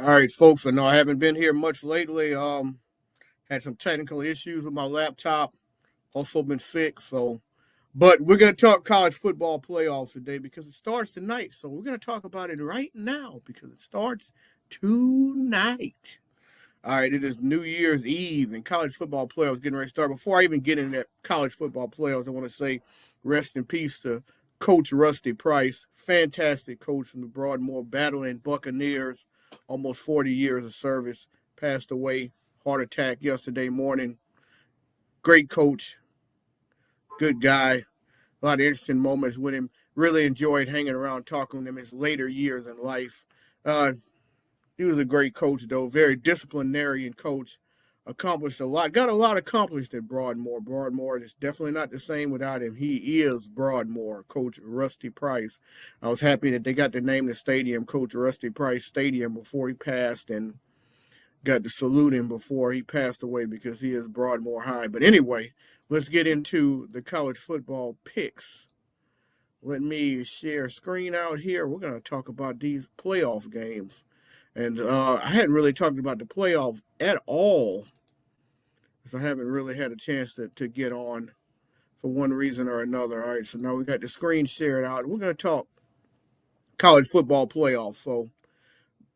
All right, folks. I know I haven't been here much lately. Had some technical issues with my laptop. Also been sick. But we're gonna talk college football playoffs today because it starts tonight. So we're gonna talk about it right now because it starts tonight. All right, it is New Year's Eve and college football playoffs getting ready to start. Before I even get into that college football playoffs, I want to say rest in peace to Coach Rusty Price, fantastic coach from the Broadmoor Battling Buccaneers, almost 40 years of service, passed away, heart attack yesterday morning. Great coach, good guy, a lot of interesting moments with him. Really enjoyed hanging around, talking with him his later years in life. Uh, He was a great coach, though, very disciplinarian coach. Accomplished a lot, got a lot accomplished at Broadmoor. Broadmoor is definitely not the same without him. He is Broadmoor, Coach Rusty Price. I was happy that they got to name the stadium Coach Rusty Price Stadium before he passed, and got to salute him before he passed away because he is Broadmoor High. But anyway, let's get into the college football picks. Let me share screen out here. We're going to talk about these playoff games. And I hadn't really talked about the playoffs at all because I haven't really had a chance to get on for one reason or another. All right, so now we got the screen shared out. We're going to talk college football playoffs. So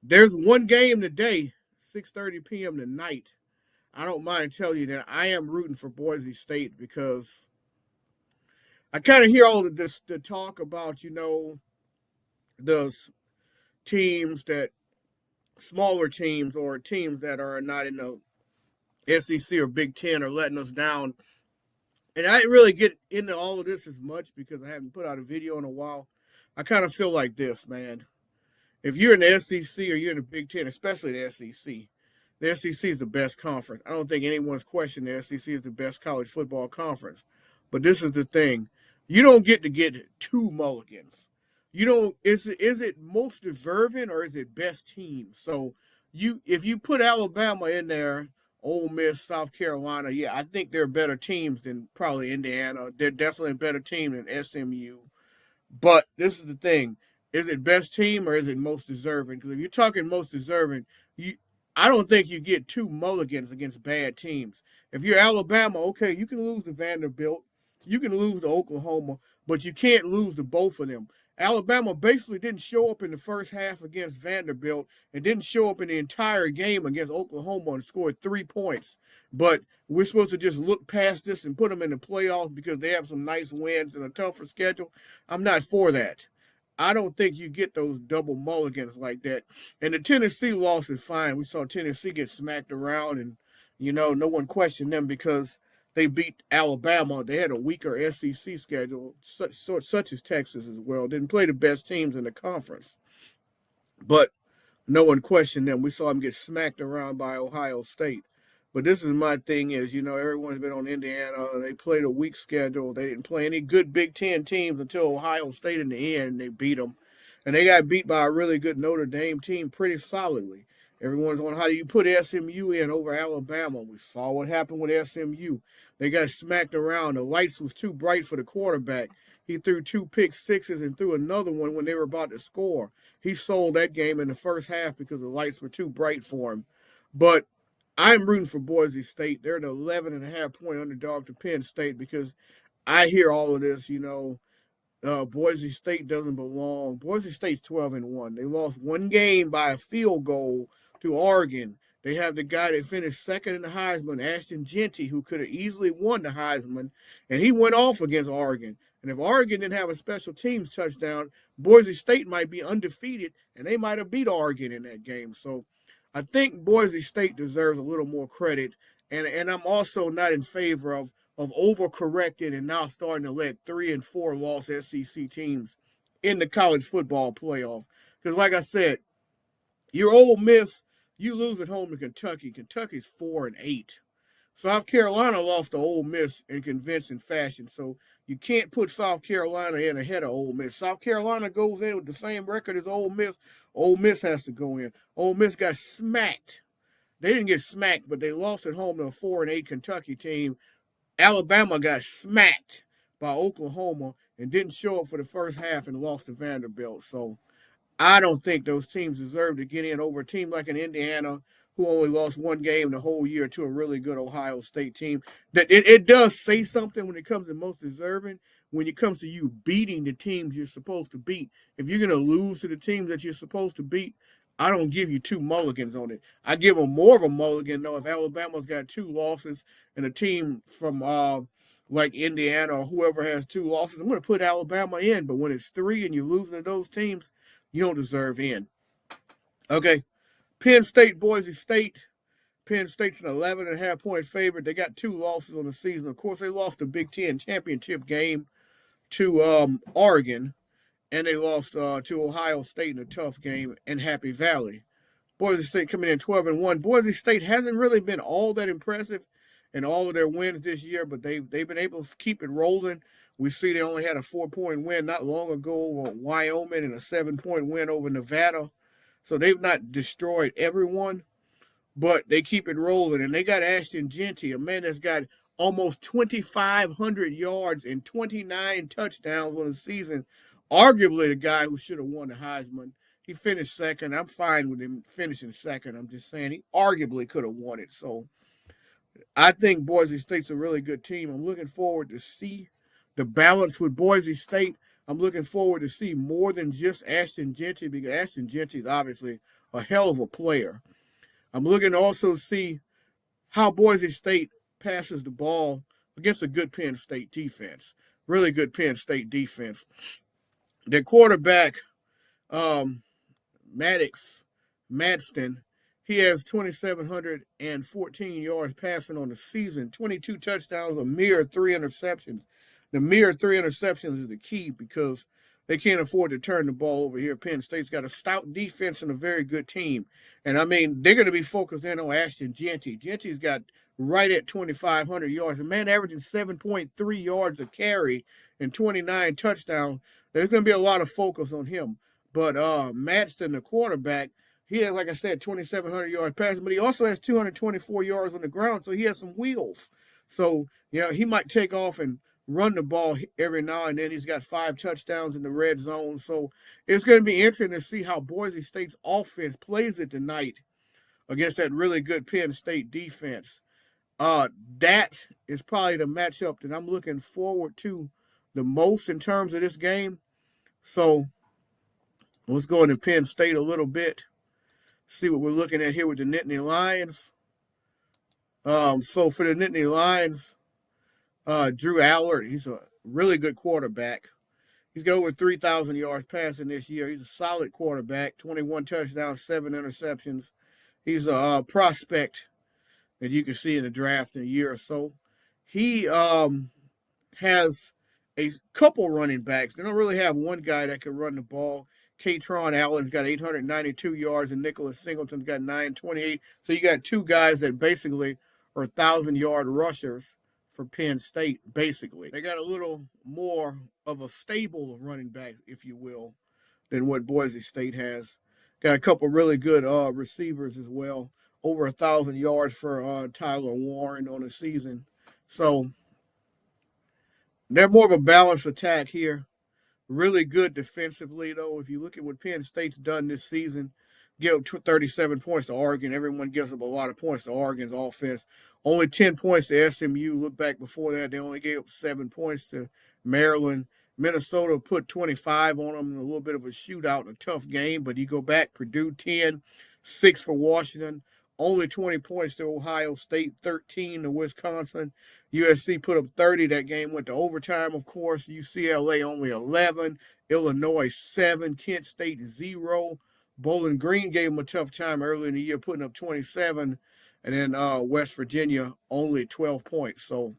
there's one game today, 6:30 p.m. tonight. I don't mind telling you that I am rooting for Boise State because I kind of hear all of this the talk about, those teams that smaller teams or teams that are not in the SEC or Big Ten are letting us down. And I didn't really get into all of this as much because I haven't put out a video in a while. I kind of feel like this, man. If you're in the SEC or you're in the Big Ten, especially the SEC is the best conference. I don't think anyone's questioned the SEC is the best college football conference. But this is the thing. You don't get to get two mulligans. You don't is it most deserving or is it best team? So if you put Alabama in there, Ole Miss, South Carolina, yeah, I think they're better teams than probably Indiana. They're definitely a better team than SMU. But this is the thing: is it best team or is it most deserving? Because if you're talking most deserving, I don't think you get two mulligans against bad teams. If you're Alabama, okay, you can lose to Vanderbilt, you can lose to Oklahoma, but you can't lose to both of them. Alabama basically didn't show up in the first half against Vanderbilt and didn't show up in the entire game against Oklahoma and scored 3 points. But we're supposed to just look past this and put them in the playoffs because they have some nice wins and a tougher schedule. I'm not for that. I don't think you get those double mulligans like that. And the Tennessee loss is fine. We saw Tennessee get smacked around, and no one questioned them because they beat Alabama. They had a weaker SEC schedule, such as Texas as well. Didn't play the best teams in the conference, but no one questioned them. We saw them get smacked around by Ohio State. But this is my thing is, everyone's been on Indiana. They played a weak schedule. They didn't play any good Big Ten teams until Ohio State in the end, and they beat them. And they got beat by a really good Notre Dame team pretty solidly. Everyone's on how do you put SMU in over Alabama. We saw what happened with SMU. They got smacked around. The lights was too bright for the quarterback. He threw two pick sixes and threw another one when they were about to score. He sold that game in the first half because the lights were too bright for him. But I'm rooting for Boise State. They're an 11.5 point underdog to Penn State because I hear all of this, Boise State doesn't belong. Boise State's 12-1. They lost one game by a field goal to Oregon. They have the guy that finished second in the Heisman, Ashton Genty, who could have easily won the Heisman, and he went off against Oregon. And if Oregon didn't have a special teams touchdown, Boise State might be undefeated, and they might have beat Oregon in that game. So I think Boise State deserves a little more credit, and I'm also not in favor of overcorrecting and now starting to let 3 and 4 loss SEC teams in the college football playoff. Because, like I said, your Ole Miss, you lose at home to Kentucky. Kentucky's 4-8. South Carolina lost to Ole Miss in convincing fashion, so you can't put South Carolina in ahead of Ole Miss. South Carolina goes in with the same record as Ole Miss. Ole Miss has to go in. Ole Miss got smacked. They didn't get smacked, but they lost at home to a 4-8 Kentucky team. Alabama got smacked by Oklahoma and didn't show up for the first half and lost to Vanderbilt. So I don't think those teams deserve to get in over a team like an Indiana who only lost one game the whole year to a really good Ohio State team. That it does say something when it comes to most deserving. When it comes to you beating the teams you're supposed to beat, if you're going to lose to the teams that you're supposed to beat, I don't give you two mulligans on it. I give them more of a mulligan though if Alabama's got two losses and a team from like Indiana or whoever has two losses. I'm going to put Alabama in, but when it's three and you're losing to those teams, you don't deserve in. Okay, Penn State, Boise State. Penn State's an 11.5 point favorite. They got two losses on the season. Of course, they lost the Big Ten championship game to Oregon, and they lost to Ohio State in a tough game in Happy Valley. Boise State coming in 12-1. Boise State hasn't really been all that impressive in all of their wins this year, but they've been able to keep it rolling. We see they only had a 4-point win not long ago over Wyoming and a 7-point win over Nevada. So they've not destroyed everyone, but they keep it rolling. And they got Ashton Genty, a man that's got almost 2,500 yards and 29 touchdowns on the season. Arguably the guy who should have won the Heisman. He finished second. I'm fine with him finishing second. I'm just saying he arguably could have won it. So I think Boise State's a really good team. I'm looking forward to see the balance with Boise State. I'm looking forward to see more than just Ashton Genty because Ashton Genty is obviously a hell of a player. I'm looking to also see how Boise State passes the ball against a good Penn State defense. Really good Penn State defense. Their quarterback, Maddox Madston, he has 2,714 yards passing on the season, 22 touchdowns, a mere 3 interceptions. The mere 3 interceptions is the key because they can't afford to turn the ball over here. Penn State's got a stout defense and a very good team. And, I mean, they're going to be focused in on Ashton Genty. Genty's got right at 2,500 yards. A man averaging 7.3 yards a carry and 29 touchdowns. There's going to be a lot of focus on him. But Madston, the quarterback, he has, like I said, 2,700 yards passing, but he also has 224 yards on the ground, so he has some wheels. So, he might take off and run the ball every now and then. He's got 5 touchdowns in the red zone. So it's going to be interesting to see how Boise State's offense plays it tonight against that really good Penn State defense. That is probably the matchup that I'm looking forward to the most in terms of this game. So let's go into Penn State a little bit. See what we're looking at here with the Nittany Lions. So for the Nittany Lions, Drew Allard, he's a really good quarterback. He's got over 3,000 yards passing this year. He's a solid quarterback, 21 touchdowns, 7 interceptions. He's a prospect that you can see in the draft in a year or so. He has a couple running backs. They don't really have one guy that can run the ball. Katron Allen's got 892 yards, and Nicholas Singleton's got 928. So you got two guys that basically are 1,000-yard rushers for Penn State, basically. They got a little more of a stable running back, if you will, than what Boise State has. Got a couple really good receivers as well. Over 1,000 yards for Tyler Warren on the season. So they're more of a balanced attack here. Really good defensively, though. If you look at what Penn State's done this season, give up 37 points to Oregon. Everyone gives up a lot of points to Oregon's offense. Only 10 points to SMU. Look back before that, they only gave up 7 points to Maryland. Minnesota put 25 on them in a little bit of a shootout, a tough game. But you go back, Purdue 10, 6 for Washington. Only 20 points to Ohio State, 13 to Wisconsin. USC put up 30. That game went to overtime, of course. UCLA only 11. Illinois 7. Kent State 0. Bowling Green gave them a tough time early in the year, putting up 27. And then West Virginia only 12 points. So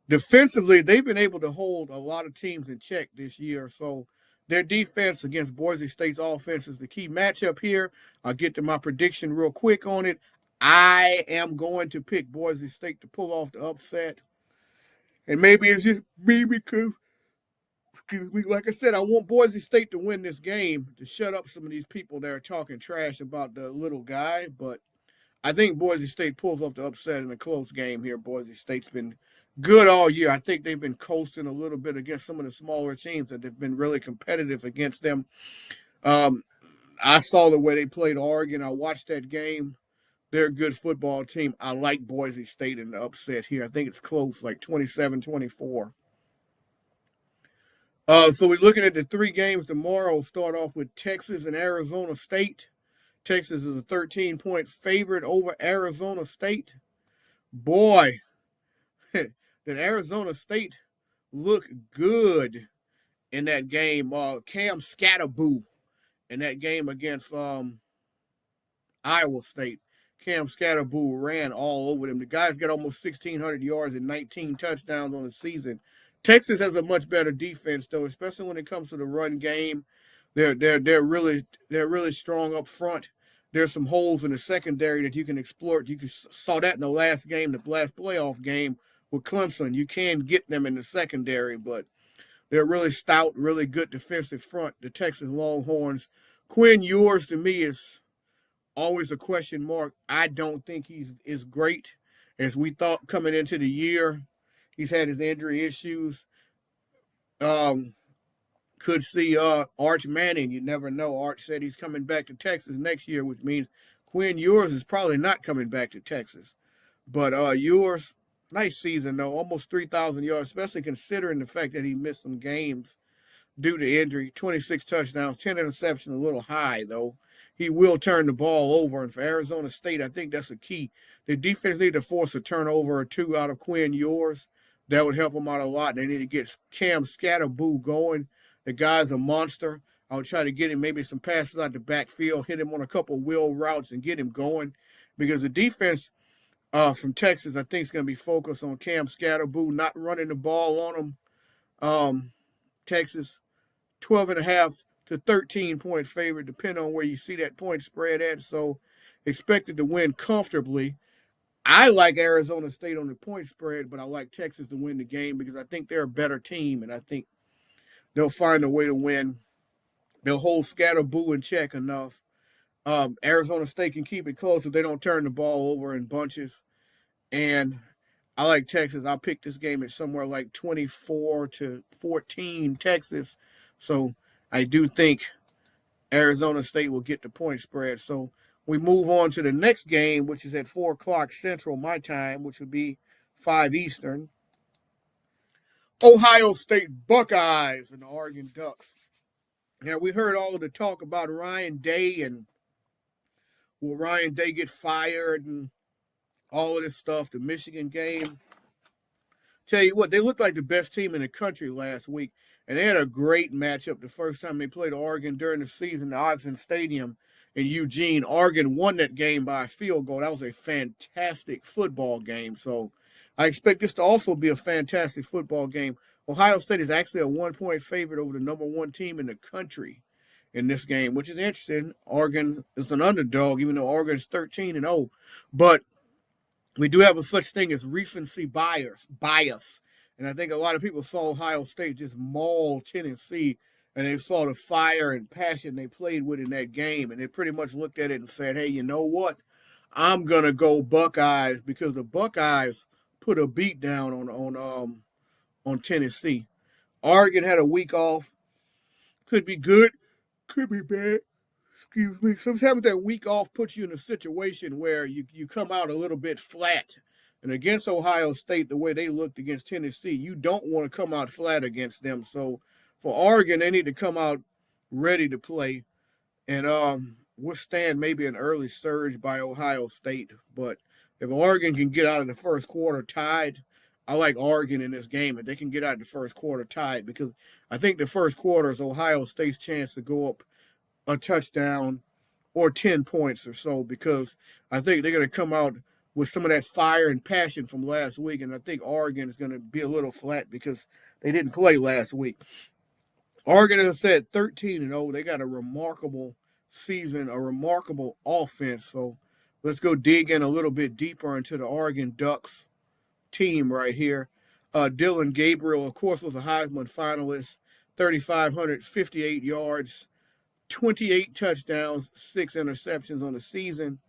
defensively, they've been able to hold a lot of teams in check this year. So their defense against Boise State's offense is the key matchup here. I'll get to my prediction real quick on it. I am going to pick Boise State to pull off the upset. And maybe it's just me because, like I said, I want Boise State to win this game to shut up some of these people that are talking trash about the little guy. But I think Boise State pulls off the upset in a close game here. Boise State's been good all year. I think they've been coasting a little bit against some of the smaller teams that have been really competitive against them. Um, I saw the way they played Oregon. I watched that game. They're a good football team. I like Boise State in the upset here. I think it's close, like 27-24. So we're looking at the three games tomorrow. We'll start off with Texas and Arizona State. Texas is a 13-point favorite over Arizona State. Boy, did Arizona State look good in that game. Cam Scatterboo in that game against Iowa State. Cam Scatterboo ran all over them. The guy's got almost 1,600 yards and 19 touchdowns on the season. Texas has a much better defense, though, especially when it comes to the run game. They're really strong up front. There's some holes in the secondary that you can exploit. Saw that in the last game, the last playoff game with Clemson. You can get them in the secondary, but they're really stout, really good defensive front. The Texas Longhorns. Quinn Ewers to me is always a question mark. I don't think he's as great as we thought coming into the year. He's had his injury issues. Um, could see Arch Manning. You never know. Arch said he's coming back to Texas next year, which means Quinn Ewers is probably not coming back to Texas. But Ewers, nice season though, almost 3,000 yards, especially considering the fact that he missed some games due to injury. 26 touchdowns, 10 interceptions, a little high though. He will turn the ball over, and for Arizona State, I think that's a key. The defense need to force a turnover or two out of Quinn Ewers. That would help them out a lot. They need to get Cam Scatterboo going. The guy's a monster. I would try to get him maybe some passes out the backfield, hit him on a couple of wheel routes, and get him going. Because the defense from Texas, I think, is going to be focused on Cam Scatterboo, not running the ball on him. Texas, 12.5 to 13-point favorite, depending on where you see that point spread at. So expected to win comfortably. I like Arizona State on the point spread, but I like Texas to win the game because I think they're a better team, and I think they'll find a way to win. They'll hold Scatterboo in check enough. Arizona State can keep it close if they don't turn the ball over in bunches. And I like Texas. I'll pick this game at somewhere like 24-14 Texas. So I do think Arizona State will get the point spread. So we move on to the next game, which is at 4 o'clock Central, my time, which would be 5 Eastern. Ohio State Buckeyes and the Oregon Ducks. Now, we heard all of the talk about Ryan Day and will Ryan Day get fired and all of this stuff, the Michigan game. Tell you what, they looked like the best team in the country last week, and they had a great matchup the first time they played Oregon during the season, the Autzen Stadium in Eugene. Oregon won that game by a field goal. That was a fantastic football game. So I expect this to also be a fantastic football game. Ohio State is actually a 1-point favorite over the number one team in the country in this game, which is interesting. Oregon is an underdog, even though Oregon is 13-0. But we do have a such thing as recency bias. And I think a lot of people saw Ohio State just maul Tennessee, and they saw the fire and passion they played with in that game, and they pretty much looked at it and said, hey, you know what? I'm going to go Buckeyes because the Buckeyes put a beat down on Tennessee. Oregon had a week off. Could be good, could be bad. Excuse me. Sometimes that week off puts you in a situation where you come out a little bit flat. And against Ohio State, the way they looked against Tennessee, you don't want to come out flat against them. So for Oregon, they need to come out ready to play and withstand maybe an early surge by Ohio State. But if Oregon can get out of the first quarter tied, I like Oregon in this game, and they can get out of the first quarter tied because I think the first quarter is Ohio State's chance to go up a touchdown or 10 points or so because I think they're going to come out with some of that fire and passion from last week, and I think Oregon is going to be a little flat because they didn't play last week. Oregon, as I said, 13-0. They got a remarkable season, a remarkable offense. So let's go dig in a little bit deeper into the Oregon Ducks team right here. Dylan Gabriel, of course, was a Heisman finalist, 3,558 yards, 28 touchdowns, 6 interceptions on the season.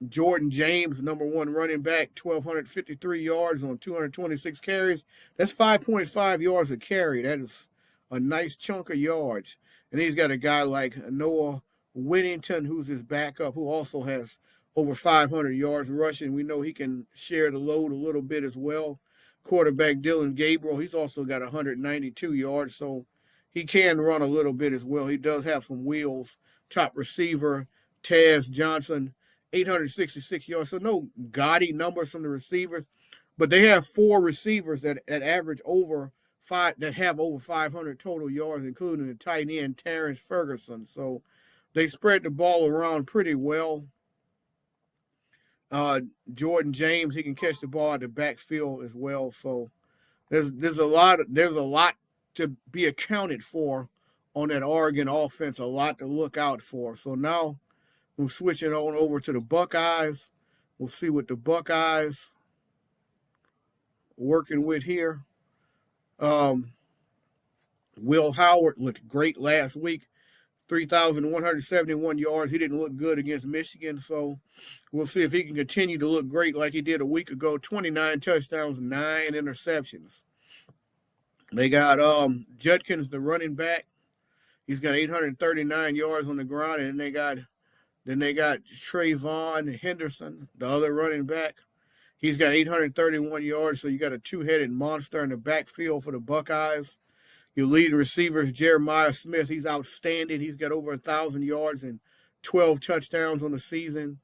Jordan James, number one running back, 1,253 yards on 226 carries. That's 5.5 yards a carry. That is a nice chunk of yards. And he's got a guy like Noah Whittington, who's his backup, who also has over 500 yards rushing. We know he can share the load a little bit as well. Quarterback Dylan Gabriel, he's also got 192 yards, so he can run a little bit as well. He does have some wheels. Top receiver, Taz Johnson, 866 yards. So no gaudy numbers from the receivers, but they have four receivers that average over five, that have over 500 total yards, including the tight end Terrence Ferguson. So they spread the ball around pretty well. Jordan James, he can catch the ball at the backfield as well. So there's a lot to be accounted for on that Oregon offense. A lot to look out for. So now we're switching on over to the Buckeyes. We'll see what the Buckeyes working with here. Will Howard looked great last week. 3,171 yards. He didn't look good against Michigan, so we'll see if he can continue to look great like he did a week ago. 29 touchdowns, 9 interceptions. They got Judkins, the running back. He's got 839 yards on the ground, and then they got Trayvon Henderson, the other running back. He's got 831 yards, so you got a two-headed monster in the backfield for the Buckeyes. Your leading receiver is Jeremiah Smith. He's outstanding. He's got over 1,000 yards and 12 touchdowns on the season.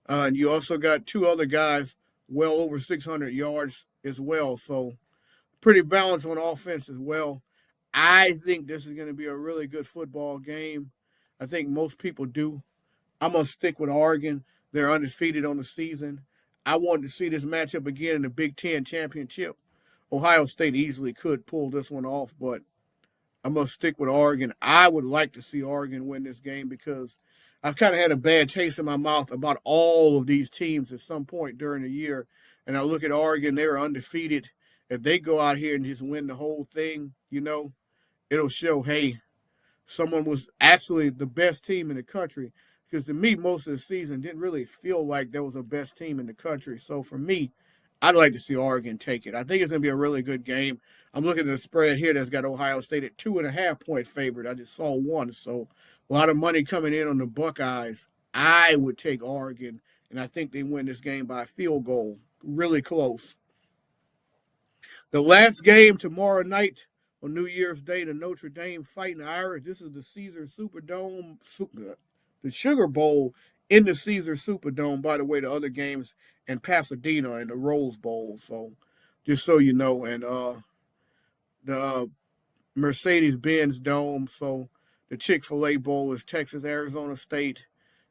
And you also got two other guys well over 600 yards as well. So pretty balanced on offense as well. I think this is going to be a really good football game. I think most people do. I'm going to stick with Oregon. They're undefeated on the season. I wanted to see this matchup again in the Big Ten championship. Ohio State easily could pull this one off, but I'm going to stick with Oregon. I would like to see Oregon win this game because I've kind of had a bad taste in my mouth about all of these teams at some point during the year. And I look at Oregon, they're undefeated. If they go out here and just win the whole thing, it'll show, hey, someone was actually the best team in the country. Because to me, most of the season didn't really feel like there was a best team in the country. So for me, I'd like to see Oregon take it. I think it's going to be a really good game. I'm looking at the spread here that's got Ohio State at 2.5-point favorite. I just saw one. So a lot of money coming in on the Buckeyes. I would take Oregon, and I think they win this game by a field goal. Really close. The last game tomorrow night on New Year's Day, the Notre Dame fighting the Irish. This is the Caesar Superdome, the Sugar Bowl in the Caesar Superdome. By the way, the other games in Pasadena and the Rose Bowl. So just so you know, and the Mercedes-Benz Dome. So the Chick-fil-A Bowl is Texas, Arizona State.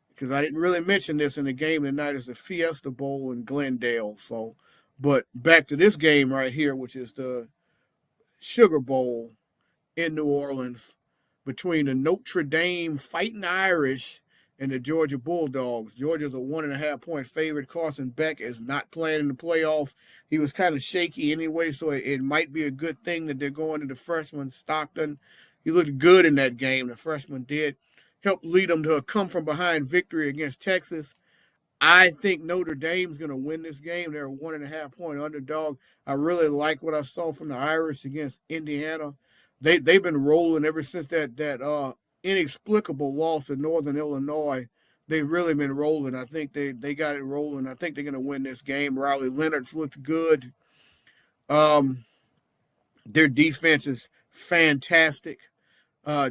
Because I didn't really mention this in the game tonight, is the Fiesta Bowl in Glendale. So, but back to this game right here, which is the Sugar Bowl in New Orleans between the Notre Dame Fighting Irish and the Georgia Bulldogs. Georgia's a 1.5-point favorite. Carson Beck is not playing in the playoffs. He was kind of shaky anyway, so it might be a good thing that they're going to the freshman Stockton. He looked good in that game. The freshman did. Helped lead them to a come-from-behind victory against Texas. I think Notre Dame's going to win this game. They're a 1.5-point underdog. I really like what I saw from the Irish against Indiana. They've been rolling ever since that inexplicable loss in Northern Illinois. They've really been rolling. I think they got it rolling. I think they're going to win this game. Riley Leonard's looked good. Their defense is fantastic.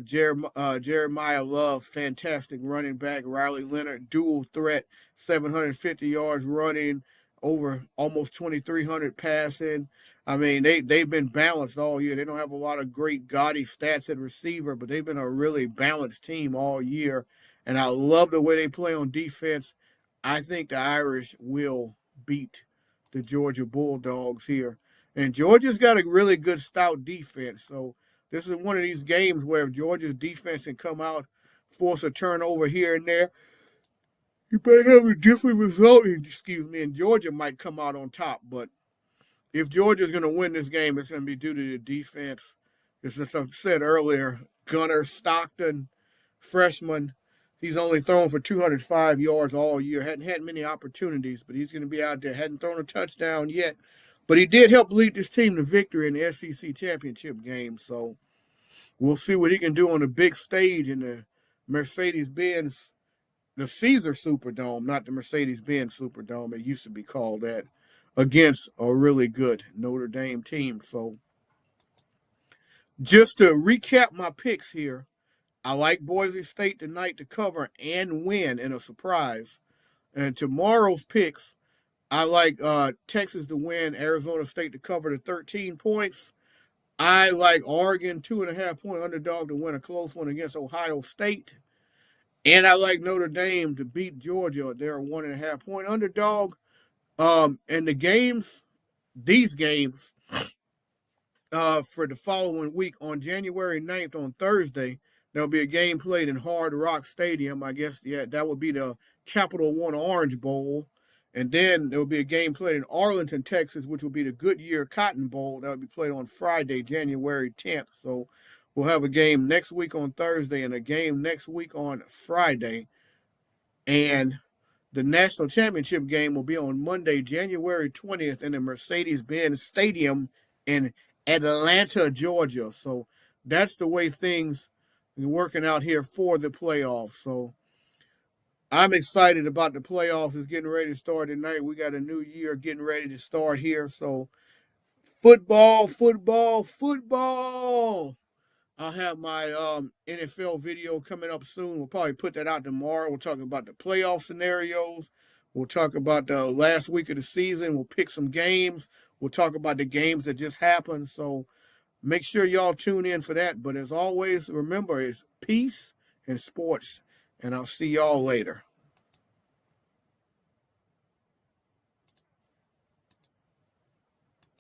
Jeremiah Love, fantastic running back. Riley Leonard, dual threat, 750 yards running, over almost 2,300 passing. I mean, they've been balanced all year. They don't have a lot of great gaudy stats at receiver, but they've been a really balanced team all year. And I love the way they play on defense. I think the Irish will beat the Georgia Bulldogs here. And Georgia's got a really good stout defense, so this is one of these games where if Georgia's defense can come out, force a turnover here and there, you may have a different result. And Georgia might come out on top. But if Georgia's going to win this game, it's going to be due to the defense. As I said earlier, Gunner Stockton, freshman, He's only thrown for 205 yards all year. Hadn't had many opportunities, but he's going to be out there. Hadn't thrown a touchdown yet, but he did help lead this team to victory in the SEC championship game. So we'll see what he can do on the big stage in the Mercedes-Benz, the Caesar Superdome, not the Mercedes-Benz Superdome. It used to be called that, against a really good Notre Dame team. So just to recap my picks here, I like Boise State tonight to cover and win in a surprise. And tomorrow's picks, I like Texas to win, Arizona State to cover the 13 points. I like Oregon 2.5 point underdog to win a close one against Ohio State. And I like Notre Dame to beat Georgia. They're a 1.5 point underdog. And these games, for the following week on January 9th on Thursday, there'll be a game played in Hard Rock Stadium. I guess, yeah, that would be the Capital One Orange Bowl. And then there will be a game played in Arlington, Texas, which will be the Goodyear Cotton Bowl. That will be played on Friday, January 10th. So we'll have a game next week on Thursday and a game next week on Friday. And the national championship game will be on Monday, January 20th in the Mercedes-Benz Stadium in Atlanta, Georgia. So that's the way things are working out here for the playoffs. So I'm excited about the playoffs. It's getting ready to start tonight. We got a new year getting ready to start here. So football, football, football. I'll have my NFL video coming up soon. We'll probably put that out tomorrow. We'll talk about the playoff scenarios. We'll talk about the last week of the season. We'll pick some games. We'll talk about the games that just happened. So make sure y'all tune in for that. But as always, remember, it's peace and sports. And I'll see y'all later.